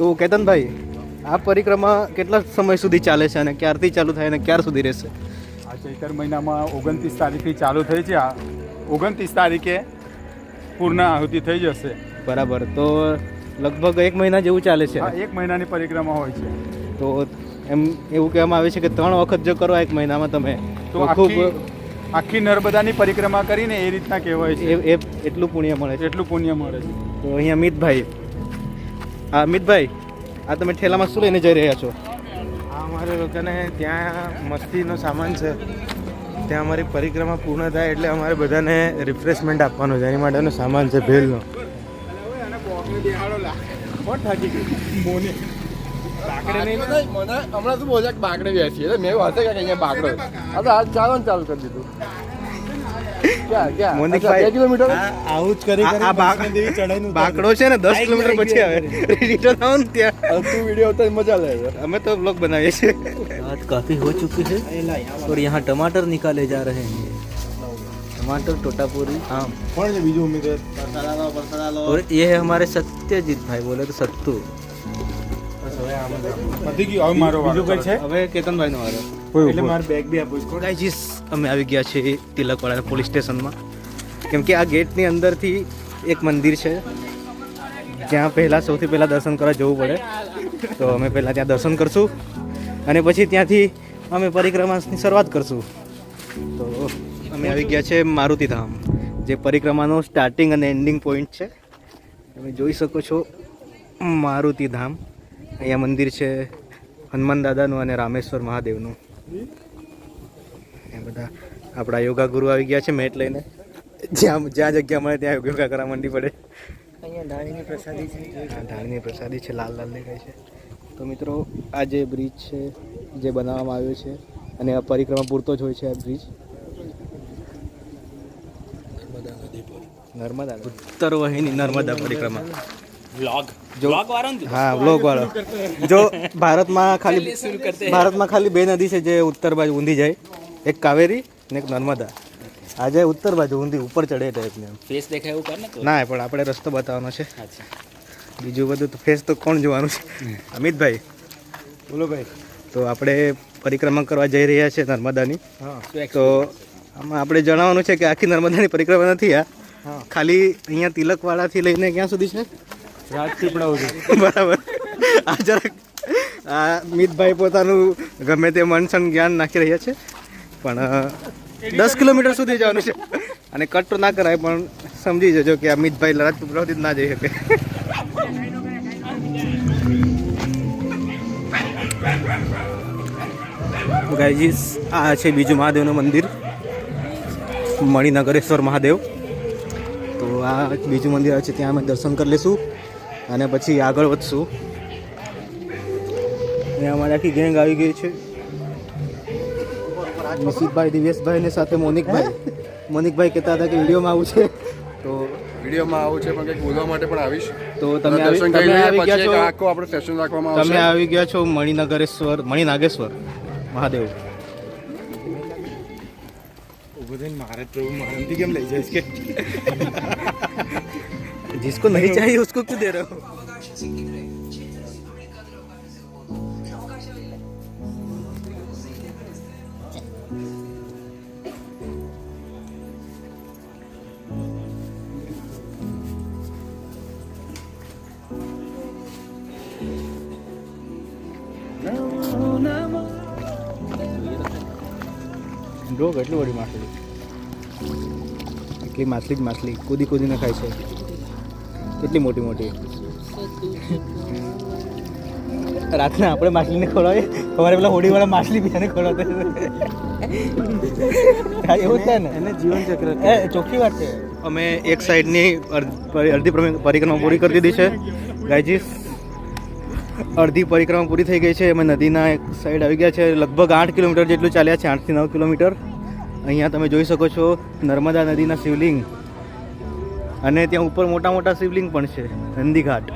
તો કેતનભાઈ, આ પરિક્રમા કેટલા સમય સુધી ચાલે છે અને ક્યારથી ચાલુ થાય અને ક્યાર સુધી રહેશે? આ ચૈતર મહિનામાં 29 તારીખથી ચાલુ થઈ છે. આ 29 તારીખે પૂર્ણ આહુતિ થઈ જશે. બરાબર, તો લગભગ 1 મહિના જેવું ચાલે છે. હા, 1 મહિનાની પરિક્રમા હોય છે. તો એમ એવું કહેવામાં આવે છે કે 3 વખત જો કરો 1 મહિનામાં તમે તો ખૂબ આખી નર્મદાની પરિક્રમા કરીને એ રીતના કહેવાય છે. એટલું પુણ્ય મળે છે. એટલું પુણ્ય મળે છે. તો અહીંયા અમિતભાઈ, અમિતભાઈ, આ તમે ઠેલામાં શું લઈને જઈ રહ્યા છો? આ અમારે લોકોને ત્યાં મસ્તીનો સામાન છે. ત્યાં અમારી પરિક્રમા પૂર્ણ થાય એટલે અમારે બધાને રિફ્રેશમેન્ટ આપવાનું છે. એની માટેનો સામાન છે ભેલનો. હમણાં શું બોલે બાકડે બેસી મેં એવું હશે કે અહીંયા બાકડો આજ ચાલવાનું ચાલુ કરી દીધું. મોનિકભાઈ, 2 કિલોમીટર આવું જ કરી આ બાકડો છે ને 10 કિલોમીટર પછી આવે રિટર્ન આવો ને ત્યાં તું વિડીયો ઉતારી મજા લે. અમે તો બ્લોગ બનાવીએ છીએ. रात काफ़ी हो चुकी है और यहाँ टमाटर निकाले जा रहे हैं. टमाटर, टोटापुरी, आम. કોણ છે બીજું ઉમેદવાર? और ये है हमारे सत्यजीत भाई, बोले तो सत्तू. બીજું કઈ છે? હવે કેતનભાઈ નો વારો. એટલે મારે બેગ બી આપવું છે. ગાઈઝ, અમે આવી ગયા છીએ તિલકવાડા પોલીસ સ્ટેશનમાં, કેમ કે આ ગેટની અંદરથી એક મંદિર છે જ્યાં સૌથી પહેલાં દર્શન કરવા જવું પડે. તો અમે પહેલાં ત્યાં દર્શન કરશું અને પછી ત્યાંથી અમે પરિક્રમાની શરૂઆત કરશું. તો અમે આવી ગયા છે મારુતિ ધામ, જે પરિક્રમાનો સ્ટાર્ટિંગ અને એન્ડિંગ પોઈન્ટ છે. તમે જોઈ શકો છો મારુતિ ધામ. અહીંયા મંદિર છે હનુમાન દાદાનું અને રામેશ્વર મહાદેવનું. એ બધા આપણા યોગા ગુરુ આવી ગયા છે મેટ લઈને. જ્યાં જગ્યા મળે ત્યાં યોગા કરવા માંડી પડે. અહીંયા ધાણીની પ્રસાદી છે. ધાણીની પ્રસાદી છે, લાલ લાલ દેખાય છે. તો મિત્રો, આ જે બ્રિજ છે જે બનાવવામાં આવ્યો છે અને આ પરિક્રમા પૂરતો જ હોય છે આ બ્રિજ. નર્મદા ઉત્તર વાહિની નર્મદા પરિક્રમા હા, વ્લોગ વાળો. જો ભારતમાં ખાલી 2 નદી છે જે ઉત્તર બાજુ ઊંધી જાય, એક કાવેરી ને એક નર્મદા. આજે ઉત્તર બાજુ ઊંધી ઉપર ચડે ટાઈપની. ફેસ દેખાય એવું કર ને. ના, પણ આપણે રસ્તો બતાવવાનો છે. બીજું બધું તો ફેસ તો કોણ જોવાનું છે? અમિતભાઈ બોલો ભાઈ. તો આપણે પરિક્રમા કરવા જઈ રહ્યા છીએ નર્મદાની. તો આમાં આપણે જણાવવાનું છે કે આખી નર્મદાની પરિક્રમા નથી આ. ખાલી અહીંયા તિલકવાડાથી લઈને ક્યાં સુધી છે? રાજપીપળા સુધી. બરાબર. આ જરાક આ મિતભાઈ પોતાનું ગમે તે મનસન જ્ઞાન નાખી રહ્યા છે, પણ 10 કિલોમીટર સુધી જવાનું છે. અને કટ તો ના કરાય, પણ સમજી જજો કે આ મિતભાઈ રાજપીપળા સુધી ના જઈ શકે. ગાઈઝ, આ છે બીજું મહાદેવનું મંદિર, મણિનગરેશ્વર મહાદેવ. તો આ બીજું મંદિર આવે છે, ત્યાં અમે દર્શન કરી લઈશું અને પછી આગળ વધશું. અહીંયા અમારી આખી ગેંગ આવી ગઈ છે. નિશિતભાઈ, દિવેશભાઈ ને સાથે મોનિકભાઈ કહેતા હતા કે વિડીયોમાં આવું છે. તો વિડીયોમાં આવું છે પણ કંઈક બોલવા માટે પણ આવીશ. તો તમે આવી ગયા છો, આખું આપણે સેશન રાખવામાં આવશે. તમે આવી ગયા છો મણિનાગેશ્વર મહાદેવ. મારે તો મારાથી કેમ લઈ જઈશ કે जिसको नहीं चाहिए उसको क्यों दे रहे हो? જો કેટલી બધી માછલી, એટલી માછલી કૂદીને ખાય છે. કેટલી મોટી મોટી. રાતના આપણે માછલીને ખવડાવીએ, સવારે પેલા હોડીવાળા માછલી બીજાને ખવડાવતા. એવું છે ને, એને જીવન ચક્ર. ચોખ્ખી વાત છે. અમે એક સાઈડની અડધી પરિક્રમા પૂરી કરી દીધી છે ગાઈજીસ. અડધી પરિક્રમા પૂરી થઈ ગઈ છે. અમે નદીના એક સાઈડ આવી ગયા છે. લગભગ 8 કિલોમીટર જેટલું ચાલ્યા છે, 8 થી 9 કિલોમીટર. અહીંયા તમે જોઈ શકો છો નર્મદા નદીના શિવલિંગ, અને ત્યાં ઉપર મોટા મોટા શિવલિંગ પણ છે. નંદી ઘાટ.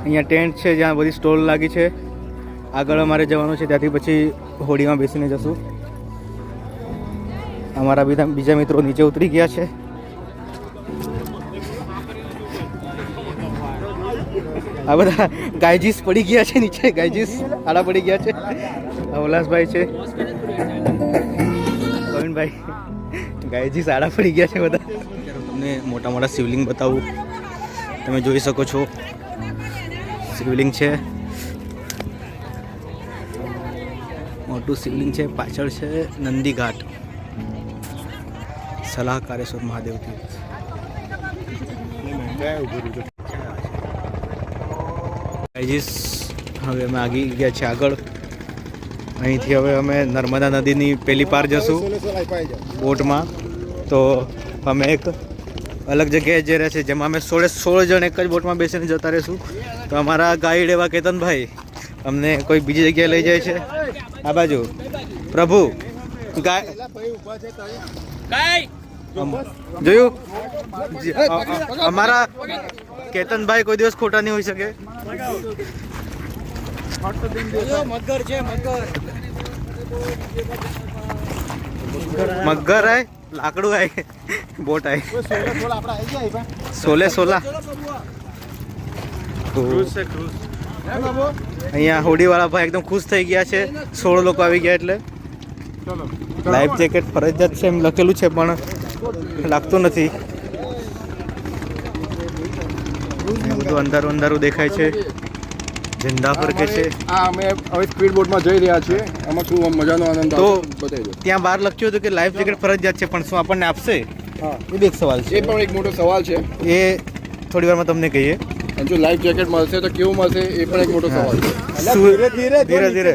અહીંયા ટેન્ટ છે જ્યાં બધી સ્ટોલ લાગી છે. આગળ અમારે જવાનું છે, ત્યાંથી પછી હોડીમાં બેસીને જશું. અમારા બીજા મિત્રો નીચે ઉતરી ગયા છે. આ બધા ગાયજીસ પડી ગયા છે નીચે, ગાયજીસ આડા પડી ગયા છે. આ ઉલ્લાસભાઈ છે, પ્રવીણભાઈ, ગાયજીસ આડા પડી ગયા છે બધા. તમને મોટા મોટા શિવલિંગ બતાવું, તમે જોઈ શકો છો શિવલિંગ છે, મોટું શિવલિંગ છે. પાછળ છે નંદી ઘાટ, સલાહકારેશ્વર મહાદેવથી. ગાયજીસ હવે અમે આગી ગયા છે આગળ. અહીંથી હવે અમે નર્મદા નદીની પેલી પાર જશું બોટમાં. તો અમે એક અલગ જગ્યાએ જઈ રહ્યા છે જેમાં અમે 16 જણ એક જ બોટમાં બેસીને જતા રહીશું. તો અમારા ગાઈડ એવા કેતનભાઈ અમને કોઈ બીજી જગ્યાએ લઈ જાય છે. આ બાજુ પ્રભુ જોયું, અમારા કેતનભાઈ કોઈ દિવસ ખોટા નહીં હોઈ શકે. મગર આય, લાકડું આય, બોટ આય, 16 તો અહીંયા હોડીવાળા ભાઈ એકદમ ખુશ થઈ ગયા છે. 16 લોકો આવી ગયા એટલે લાઈફ જેકેટ ફરજિયાત છે એમ લખેલું છે પણ લાગતું નથી. બધું અંધારું અંધારું દેખાય છે. ઝંડા પર કે છે. અમે હવે સ્પીડ બોટમાં જઈ રહ્યા છીએ. એમાં શું મજાનો આનંદ તો બતાવી દો. ત્યાં બહાર લખ્યું હતું કે લાઈફ જેકેટ ફરજિયાત છે, પણ શું આપણને આપશે? હા, એ બી એક સવાલ છે. એ પણ એક મોટો સવાલ છે. એ થોડી વારમાં તમને કહીએ. અને જો લાઈફ જેકેટ મળશે તો કેવું મળશે એ પણ એક મોટો સવાલ છે. ધીરે ધીરે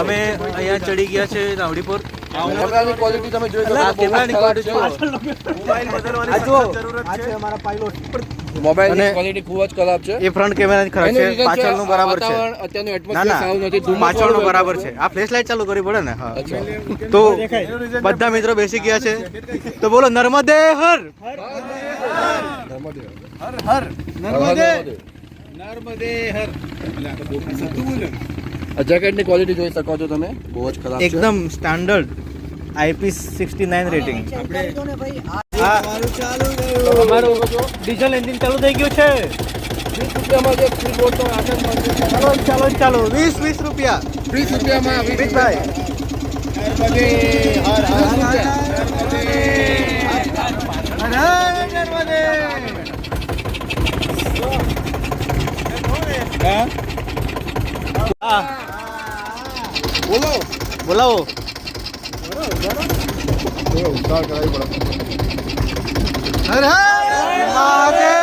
અમે અહીંયા ચડી ગયા છે રાવડીપુર. કેમેરાની ક્વોલિટી તમે જોઈ શકો. કેમેરાની ક્વોલિટી મોબાઈલની અને ક્વોલિટી ખૂબ જ ખરાબ છે. એ ફ્રન્ટ કેમેરાની ખરાબ છે, પાછળનું બરાબર છે. અત્યારનું ના એટમોસ્ફિયર સારું નથી. ના, પાછળનું બરાબર છે. આ ફ્લેશ લાઈટ ચાલુ કરવી પડે ને. હા, તો બધા મિત્રો બેસી ગયા છે. તો બોલો નર્મદે હર. આ જેકેટની ક્વોલિટી જોઈ શકો છો તમે, બહુ જ ખરાબ છે. એકદમ સ્ટાન્ડર્ડ IP69 રેટિંગ. અમારું ડીઝલ એન્જિન ચાલુ થઈ ગયું છે. 20 રૂપિયામાં જે સ્પીડ બોટનો આનંદ મળશે. ચાલો 20 રૂપિયા. 20 રૂપિયામાં અમિતભાઈ બોલાવો. ઉતાર કરાવી પડે. હર હર મહાદેવ.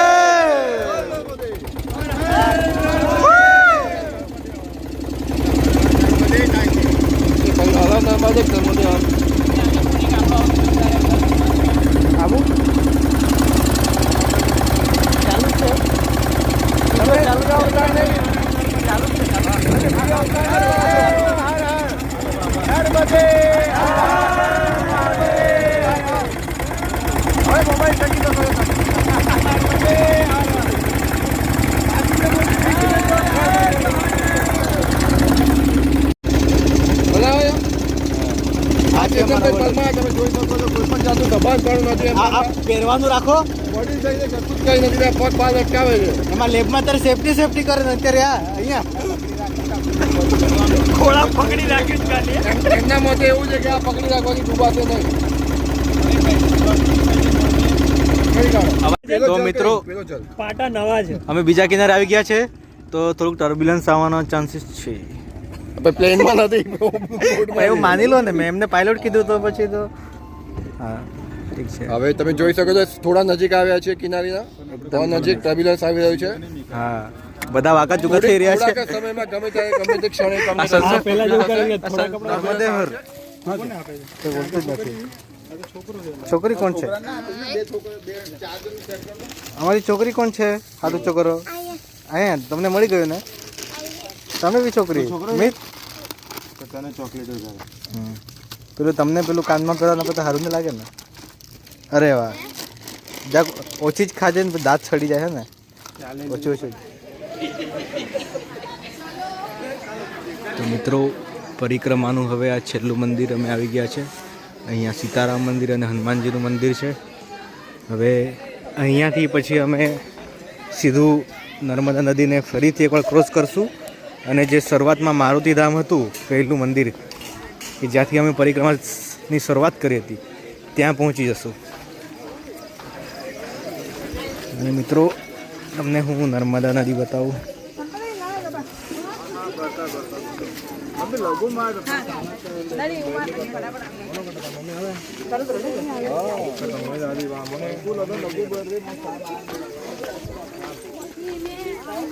આવું પહેરવાનું રાખો. પગ પાલ અટકાવે છે. એમાં લેબમાં તારે સેફટી કરે ને અત્યારે. અહીંયા ખોળા પકડી રાખ્યું ખાલી. એમના મતે એવું છે કે આ પકડી રાખવાથી ડૂબાશે નહીં. તો મિત્રો પાટા નવા છે. અમે બીજા કિનારે આવી ગયા છે. તો થોડુંક ટર્બ્યુલન્સ આવવાનો ચાન્સીસ છે. પ્લેનમાં નથી. એવું માની લો ને, મેં એમને પાયલોટ કીધું તો પછી તો હા ઠીક છે. હવે તમે જોઈ શકો છો થોડા નજીક આવ્યા છે કિનારીના. તો નજીક ટર્બ્યુલન્સ આવી રહ્યું છે. હા, બધા વાકા ચૂકા થઈ રહ્યા છે. થોડાક સમયમાં ગમે ત્યારે ગમે તે ક્ષણે તમને નર્મદે હર. તો બોલતું જ નથી. છોકરી કોણ છે? અમારી છોકરી કોણ છે? હાથું છોકરો અહીંયા તમને મળી ગયું ને? તમે બી છોકરી મિત પેલું તમને પેલું કાનમાં પહેરવાનું તો સારું ને લાગે ને? અરે વાહ, જા ઓછી જ ખાજે ને દાંત છડી જાય છે ને. ઓછું. તો મિત્રો પરિક્રમાનું હવે આ છેલ્લું મંદિર અમે આવી ગયા છે. અહીંયા સીતારામ મંદિર અને હનુમાનજીનું મંદિર છે. હવે અહીંયાથી પછી અમે સીધું નર્મદા નદીને ફરીથી એકવાર ક્રોસ કરશું અને જે શરૂઆતમાં મારુતિધામ હતું પહેલું મંદિર કે જ્યાંથી અમે પરિક્રમાની શરૂઆત કરી હતી ત્યાં પહોંચી જશું. અને મિત્રો તમને હું નર્મદા નદી બતાવું.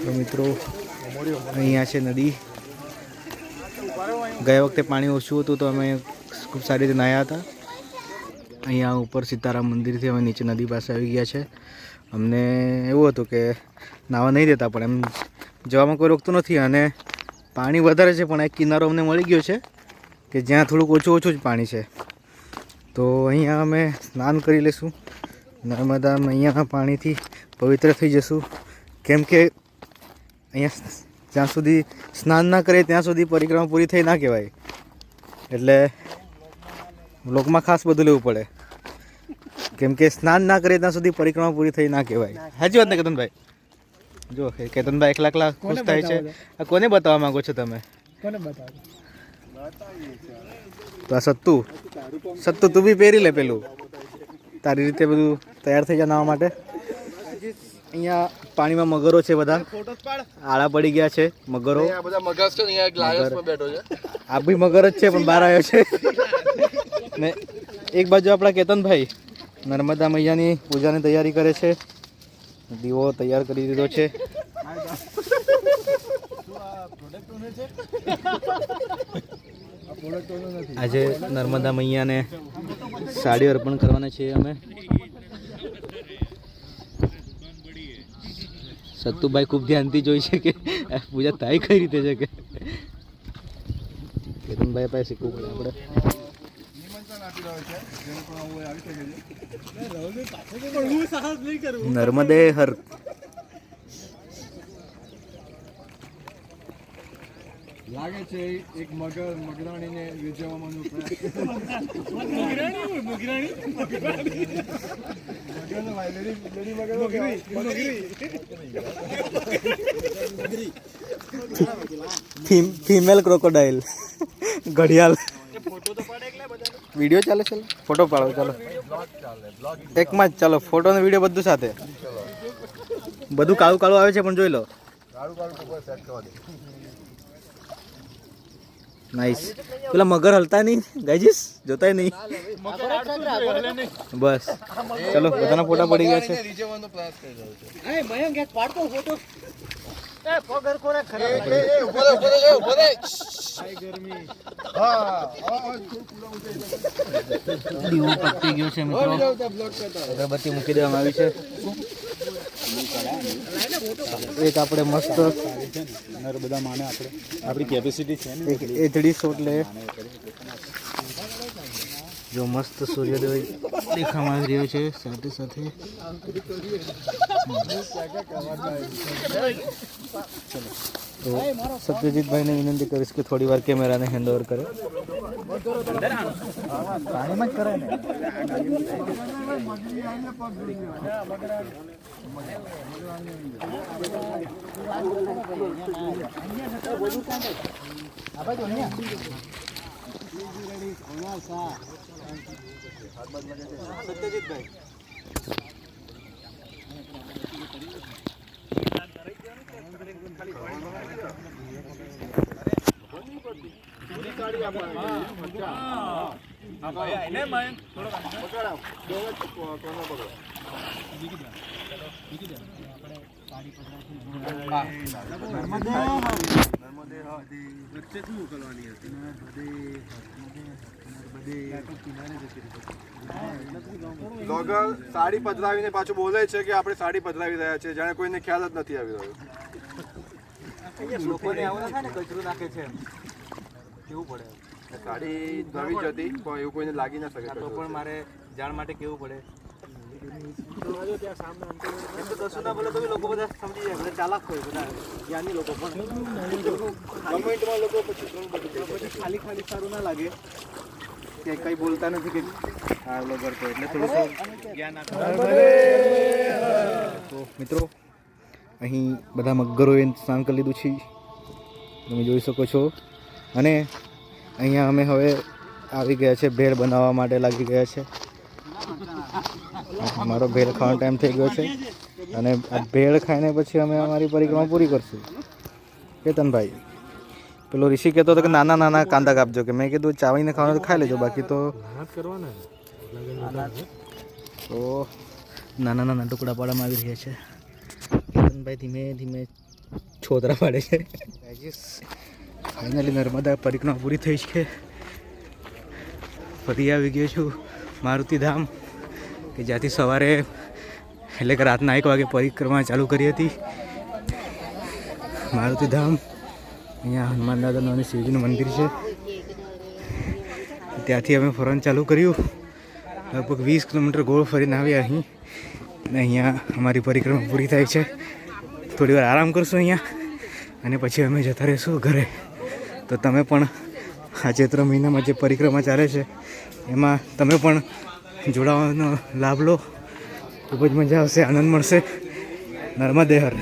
તો મિત્રો અહીંયા છે નદી. ગયા વખતે પાણી ઓછું હતું તો અમે ખૂબ સારી રીતે નાહ્યા હતા. અહીંયા ઉપર સીતારામ મંદિરથી અમે નીચે નદી પાસે આવી ગયા છે. અમને એવું હતું કે નાહવા નહીં દેતા પણ એમ જવામાં કોઈ રોકતું નથી અને પાણી વધારે છે પણ એક કિનારો અમને મળી ગયો છે કે જ્યાં થોડુંક ઓછું જ પાણી છે. તો અહીંયા અમે સ્નાન કરી લઈશું. નર્મદામાં અહીંયા પાણીથી પવિત્ર થઈ જશું કેમ કે અહીંયા જ્યાં સુધી સ્નાન ના કરીએ ત્યાં સુધી પરિક્રમા પૂરી થઈ ના કહેવાય. એટલે લોકમાં ખાસ બધું લેવું પડે કેમ કે સ્નાન ના કરીએ ત્યાં સુધી પરિક્રમા પૂરી થઈ ના કહેવાય. સાચી વાત ને કેતનભાઈ? જો કેતનભાઈ એકલા ખુશ થાય છે. આ કોને બતાવવા માંગો છો તમે? તો આ સત્તુ તું બી પહેરી લે પેલું તારી રીતે બધું તૈયાર થઈ જાય નાવા માટે. અહીંયા પાણીમાં મગરો છે બધા આળા પડી ગયા છે મગરો. બધા મગજ છે ને એક લાયન્સ પર બેઠો છે. આ બી મગર જ છે પણ બહાર આવ્યો છે. ને એક બાજુ આપણા કેતનભાઈ નર્મદા મૈયાની પૂજાની તૈયારી કરે છે. દીવો તૈયાર કરી દીધો છે. આજે નર્મદા મૈયાને સાડી અર્પણ કરવાના છીએ અમે. સત્તુભાઈ ખૂબ ધ્યાનથી જોઈ છે કે પૂજા થાય કઈ રીતે છે કે કેતનભાઈ પાસે શીખવું પડે આપણે. નર્મદે હર. લાગે છે એક મગરાણીને વેચવાનો ફિમેલ ક્રોકોડાઇલ ઘડિયાળ. વિડીયો ચાલે ચાલો ફોટો પાડો ચાલો એકમાં જ ચાલો ફોટો ને વિડીયો બધું સાથે. બધું કાળું કાળું આવે છે પણ જોઈ લો. નાઈસ. પેલા મગર હલતા નહીં ગાઈજીસ જોતાય નહીં બસ. ચલો બધાના ફોટા પડી ગયા છે. દીવો પતી ગયો છે મિત્રો. અગરબત્તી મૂકી દેવામાં આવી છે. એક આપણે મસ્ત નર્મદા માને આપણી કેપેસિટી છે ને એક એચડી શોટ લે. જો મસ્ત સૂર્યોદય દેખાવામાં આવી રહ્યો છે સાથે સાથે. તો સત્યજીતભાઈને વિનંતી કરીશ કે થોડી વાર કેમેરાને હેન્ડ ઓવર કરે. પાણીમાં જ કરે ને. સત્યજીતભાઈ બ્લોગર સાડી પધરાવીને પાછું બોલે છે કે આપણે સાડી પધરાવી રહ્યા છે જાણે કોઈને ખ્યાલ જ નથી આવી રહ્યો. લોકોને આવું ના થાય ને કચરું નાખે છે કેવું પડે. સાડી નવી જ હતી પણ એવું કોઈને લાગી ના શકે. તો પણ મારે જાણ માટે કેવું પડે. કશું ના બોલે તો લોકો બધા સમજી જાય. બધા ચાલાક હોય બધા જ્ઞાની લોકો પણ કમેન્ટમાં લોકો પછી ખાલી સારું ના લાગે કે કંઈ બોલતા નથી કે આ બ્લોગર તો એટલે થોડું જ્ઞાન આપે. તો મિત્રો અહીં બધા મગરોએ સ્નાન કરી લીધું છે, તમે જોઈ શકો છો. અને અહીંયા અમે હવે આવી ગયા છે, ભેળ બનાવવા માટે લાગી ગયા છે. મારો ભેળ ખાવાનો ટાઈમ થઈ ગયો છે અને આ ભેળ ખાઈને પછી અમે અમારી પરિક્રમા પૂરી કરશું. કેતનભાઈ, પેલો ઋષિ કહેતો હતો કે નાના નાના કાંદા કાપજો, કે મેં કીધું ચાવીને ખાવાનું તો ખાઈ લેજો, બાકી તો નાના નાના ટુકડા પાડવામાં આવી રહ્યા છે. કેતનભાઈ ધીમે ધીમે છોતરા પાડે છે. ફાઇનલી નર્મદા પરિક્રમા પૂરી થઈ છે. ફરી આવી ગયો છું મારુતિધામ, કે જ્યાંથી સવારે એટલે કે રાતના 1 વાગે પરિક્રમા ચાલુ કરી હતી. મારુતિધામ, અહીંયા હનુમાન દાદાનું અને શિવજીનું મંદિર છે. ત્યાંથી અમે ફરવાનું ચાલુ કર્યું. લગભગ 20 કિલોમીટર ગોળ ફરીને આવ્યા અહીં, અને અહીંયા અમારી પરિક્રમા પૂરી થાય છે. થોડી વાર આરામ કરશું અહીંયા, અને પછી અમે જતા રહીશું ઘરે. તો તમે પણ આ ચૈત્ર મહિનામાં જે પરિક્રમા ચાલે છે એમાં તમે પણ જોડાવાનો લાભ લો. ખૂબ જ મજા આવશે, આનંદ મળશે. નર્મદે હર.